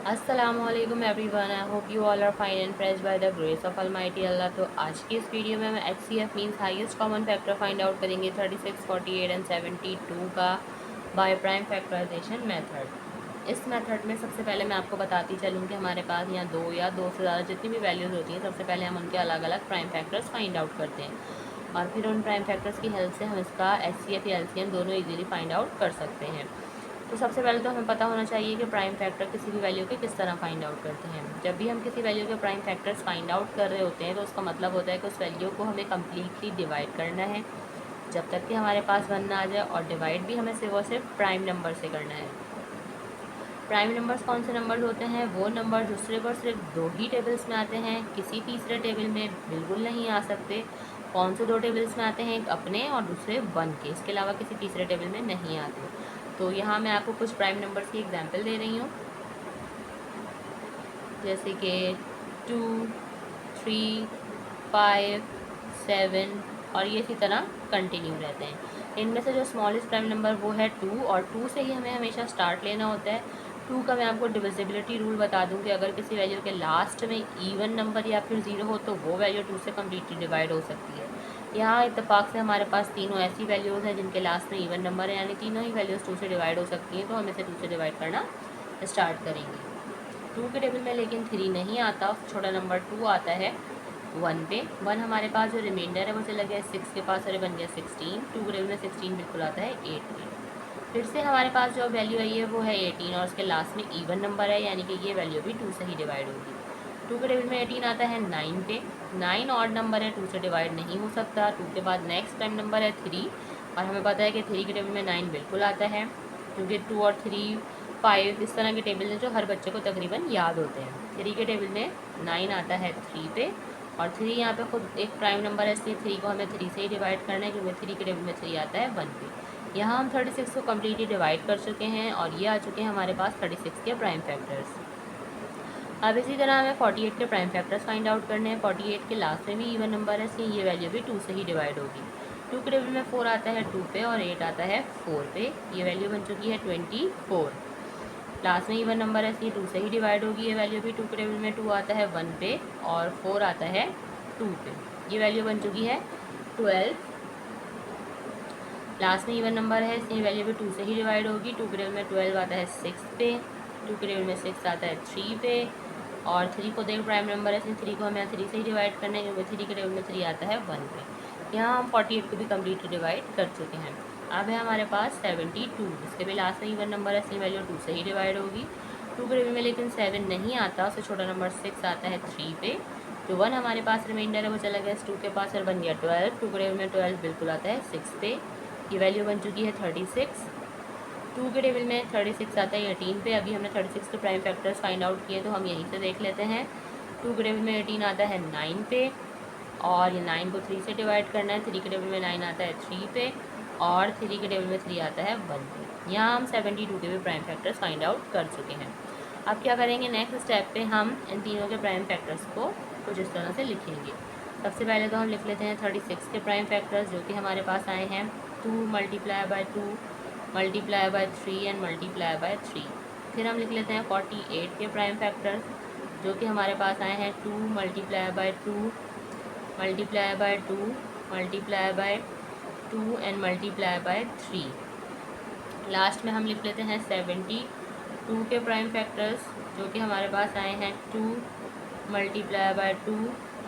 अस्सलामुअलैकुम everyone, I hope you all are fine and fresh by the grace of Almighty Allah. तो आज की इस वीडियो में हम HCF means highest common factor find out करेंगे 36, 48 एंड 72 का बाय प्राइम फैक्टराइजेशन मेथड। इस मेथड में सबसे पहले मैं आपको बताती चलूँ कि हमारे पास यहाँ दो या दो से ज़्यादा जितनी भी वैल्यूज़ होती हैं, सबसे पहले हम उनके अलग अलग प्राइम फैक्टर्स फाइंड आउट करते हैं और फिर उन प्राइम फैक्टर्स की हेल्प से हम इसका HCF या LCM दोनों ईजिली फाइंड आउट कर सकते हैं। तो सबसे पहले तो हमें पता होना चाहिए कि प्राइम फैक्टर किसी भी वैल्यू के किस तरह फाइंड आउट करते हैं। जब भी हम किसी वैल्यू के प्राइम फैक्टर्स फाइंड आउट कर रहे होते हैं तो उसका मतलब होता है कि उस वैल्यू को हमें कम्प्लीटली डिवाइड करना है जब तक कि हमारे पास 1 ना आ जाए, और डिवाइड भी हमें सिर्फ और सिर्फ प्राइम नंबर से करना है। प्राइम नंबर्स कौन से नंबर्स होते हैं? वो नंबर जो सिर्फ और सिर्फ दो ही टेबल्स में आते हैं, किसी तीसरे टेबल में बिल्कुल नहीं आ सकते। कौन से दो टेबल्स में आते हैं? एक अपने और दूसरे 1 के, इसके अलावा किसी तीसरे टेबल में नहीं आते। तो यहाँ मैं आपको कुछ प्राइम नंबर्स की एग्जांपल दे रही हूँ, जैसे कि 2, 3, 5, 7 और ये इसी तरह कंटिन्यू रहते हैं। इनमें से जो स्मॉलेस्ट प्राइम नंबर वो है 2, और 2 से ही हमें हमेशा स्टार्ट लेना होता है। 2 का मैं आपको डिविजिबिलिटी रूल बता दूं कि अगर किसी वैल्यू के लास्ट में इवन नंबर या फिर 0 हो तो वो वैल्यू 2 से कम्प्लीटली डिवाइड हो सकती है। यहाँ इत्तेफाक से हमारे पास तीनों ऐसी वैल्यूज़ हैं जिनके लास्ट में इवन नंबर है, यानी तीनों ही वैल्यूज़ 2 से डिवाइड हो सकती हैं, तो हम इसे 2 से डिवाइड करना स्टार्ट करेंगे। 2 के टेबल में लेकिन 3 नहीं आता, छोटा नंबर 2 आता है 1 पे। 1 हमारे पास जो रिमाइंडर है वो चला गया 6 के पास और ये बन गया 16। 2 के टेबल में 16 बिल्कुल आता है 8 पे। फिर से हमारे पास जो वैल्यू आई है वो है 18 और उसके लास्ट में इवन नंबर है, यानी कि ये वैल्यू भी 2 से ही डिवाइड होगी। 2 के टेबल में 18 आता है 9 पे। 9 ऑड नंबर है, 2 से डिवाइड नहीं हो सकता। 2 के बाद नेक्स्ट टाइम नंबर है 3, और हमें पता है कि 3 के टेबल में 9 बिल्कुल आता है, क्योंकि 2 और 3, 5 इस तरह के टेबल हैं जो हर बच्चे को तकरीबन याद होते हैं। 3 के टेबल में 9 आता है 3 पे, और 3 यहाँ पे खुद एक प्राइम नंबर है, इसलिए 3 को हमें 3 से ही डिवाइड करना है, क्योंकि 3 के टेबल में 3 आता है 1 पे। यहाँ हम 36 को कम्प्लीटली डिवाइड कर चुके हैं और ये आ चुके हैं हमारे पास 36 के प्राइम फैक्टर्स। अब इसी तरह हमें 48 के प्राइम फैक्टर्स फाइंड आउट करने हैं। 48 के लास्ट में भी इवन नंबर है, इसलिए ये वैल्यू भी 2 से ही डिवाइड होगी। 2 के टेबल में 4 आता है 2 पे और 8 आता है 4 पे, ये वैल्यू बन चुकी है 24। लास्ट में इवन नंबर है, इसलिए 2 से ही डिवाइड होगी ये वैल्यू भी। 2 के टेबल में 2 आता है 1 पे और 4 आता है 2 पे, ये वैल्यू बन चुकी है 12। लास्ट में इवन नंबर है, इसलिए वैल्यू भी 2 से ही डिवाइड होगी। 2 के टेबल में 12 आता है 6 पे। 2 के टेबल में 6 आता है 3 पे, और 3 को देख प्राइम नंबर है, इसलिए 3 को हमें 3 से ही डिवाइड करना है, क्योंकि 3 के टेबल में 3 आता है 1 पे। यहाँ हम 48 को भी कम्प्लीटली डिवाइड कर चुके हैं। अब है हमारे पास 72, जिसके भी लास्ट में इवन नंबर है, इसलिए वैल्यू 2 से ही डिवाइड होगी। 2 के टेबल में लेकिन 7 नहीं आता, उससे छोटा नंबर 6 आता है 3 पे। जो 1 हमारे पास रिमाइंडर है वो चला गया 2 के पास और बन गया 12। 2 के टेबल में 12 बिल्कुल आता है 6 पे, ये वैल्यू बन चुकी है 36। 2 के टेबल में 36 आता है 18 पे। अभी हमने 36 के प्राइम फैक्टर्स फाइंड आउट किए, तो हम यहीं से देख लेते हैं। 2 के टेबल में 18 आता है 9 पे, और ये 9 को 3 से डिवाइड करना है। 3 के टेबल में 9 आता है 3 पे, और 3 के टेबल में 3 आता है 1 पे। यहाँ हम 72 के भी प्राइम फैक्टर्स फाइंड आउट कर चुके हैं। अब क्या करेंगे, नेक्स्ट स्टेप पे हम इन तीनों के प्राइम फैक्टर्स को कुछ इस तरह से लिखेंगे। सबसे पहले तो हम लिख लेते हैं 36 के प्राइम फैक्टर्स, जो कि हमारे पास आए हैं 2 multiply by 2 multiply by 3 and multiply by 3। फिर हम लिख लेते हैं 48 के प्राइम फैक्टर्स, जो कि हमारे पास आए हैं 2 multiply by 2 multiply by 2 multiply by 2 and multiply by 3। Last में हम लिख लेते हैं 72 के प्राइम फैक्टर्स, जो कि हमारे पास आए हैं 2 multiply by 2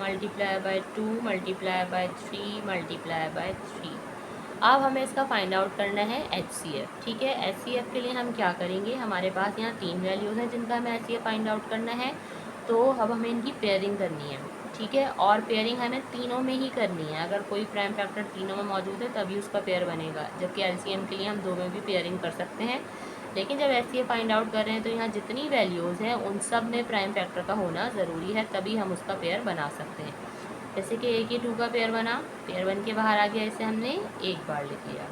multiply by 2 multiply by 3 multiply by 3। अब हमें इसका फाइंड आउट करना है HCF। ठीक है, HCF के लिए हम क्या करेंगे, हमारे पास यहाँ 3 वैल्यूज़ हैं जिनका हमें HCF फाइंड आउट करना है, तो अब हमें इनकी पेयरिंग करनी है। ठीक है, और पेयरिंग हमें तीनों में ही करनी है। अगर कोई प्राइम फैक्टर तीनों में मौजूद है तभी उसका पेयर बनेगा, जबकि LCM के लिए हम 2 में भी पेयरिंग कर सकते हैं। लेकिन जब HCF फाइंड आउट कर रहे हैं तो यहाँ जितनी वैल्यूज़ हैं उन सब में प्राइम फैक्टर का होना ज़रूरी है, तभी हम उसका पेयर बना सकते हैं। जैसे कि एक ही 2 का पेयर बना, पेयर बन के बाहर आ गया, इसे हमने एक बार लिख लिया।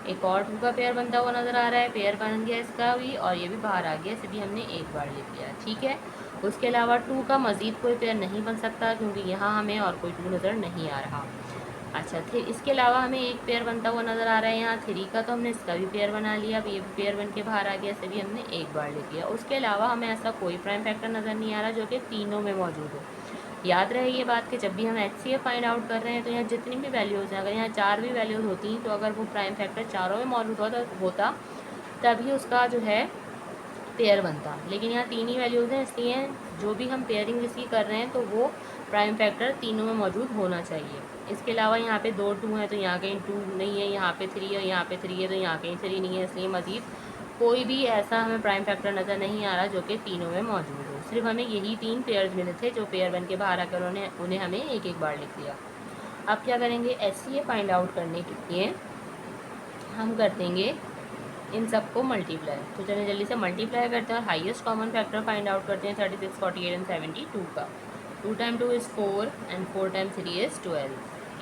एक और 2 का पेयर बनता हुआ नज़र आ रहा है, पेयर बन गया इसका भी, और ये भी बाहर आ गया, इसे भी हमने एक बार लिख लिया। ठीक है, उसके अलावा 2 का मज़ीद कोई पेयर नहीं बन सकता, क्योंकि यहाँ हमें और कोई 2 नज़र नहीं आ रहा। अच्छा, फिर इसके अलावा हमें एक पेयर बनता हुआ नज़र आ रहा है यहाँ 3 का, तो हमने इसका भी पेयर बना लिया। अब ये भी पेयर बन के बाहर आ गया, इसे भी हमने एक बार लिख लिया। उसके अलावा हमें ऐसा कोई प्राइम फैक्टर नज़र नहीं आ रहा जो कि तीनों में मौजूद हो। याद रहे ये बात कि जब भी हम HCF फाइंड आउट कर रहे हैं तो यहाँ जितनी भी वैल्यूज़ हैं, अगर यहाँ 4 भी वैल्यूज़ होती तो अगर वो प्राइम फैक्टर चारों में मौजूद होता तभी उसका जो है पेयर बनता। लेकिन यहाँ 3 ही वैल्यूज़ हैं, इसलिए जो भी हम पेयरिंग इसकी कर रहे हैं तो वो प्राइम फैक्टर तीनों में मौजूद होना चाहिए। इसके अलावा यहाँ पे 2 2 हैं तो यहाँ कहीं 2 नहीं है, यहाँ पे 3 है, यहाँ पे 3 है तो यहाँ कहीं 3 नहीं है, इसलिए मज़ीद कोई भी ऐसा हमें प्राइम फैक्टर नज़र नहीं आ रहा जो कि तीनों में मौजूद हो। सिर्फ हमें यही 3 पेयर्स मिले थे जो पेयर बन के बाहर आकर उन्हें हमें एक एक बार लिख लिया। अब क्या करेंगे, HCF फाइंड आउट करने के लिए हम कर देंगे इन सबको मल्टीप्लाई। तो चलिए जल्दी से मल्टीप्लाई करते हैं और highest common factor find out करते हैं 36, 48 एंड 72 का। 2 time 2 is 4 and 4 time 3 is 12।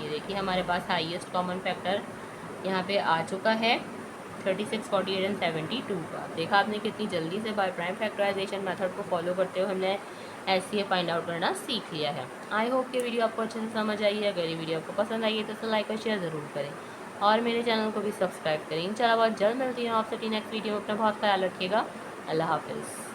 ये देखिए हमारे पास हाईएस्ट कॉमन फैक्टर यहाँ पे आ चुका है 36, 48 एंड 72 का। देखा आपने कितनी जल्दी से बाय प्राइम फैक्टराइजेशन मेथड को फॉलो करते हुए हमने HCF फाइंड आउट करना सीख लिया है। आई होप कि वीडियो आपको अच्छे से समझ आई है। अगर ये वीडियो आपको पसंद आई है तो इसे लाइक और शेयर ज़रूर करें और मेरे चैनल को भी सब्सक्राइब करें। इंशाल्लाह बहुत जल्द मिलती हूँ आपसे नेक्स्ट वीडियो में। अपना बहुत ख्याल रखिएगा। अल्लाह हाफिज़।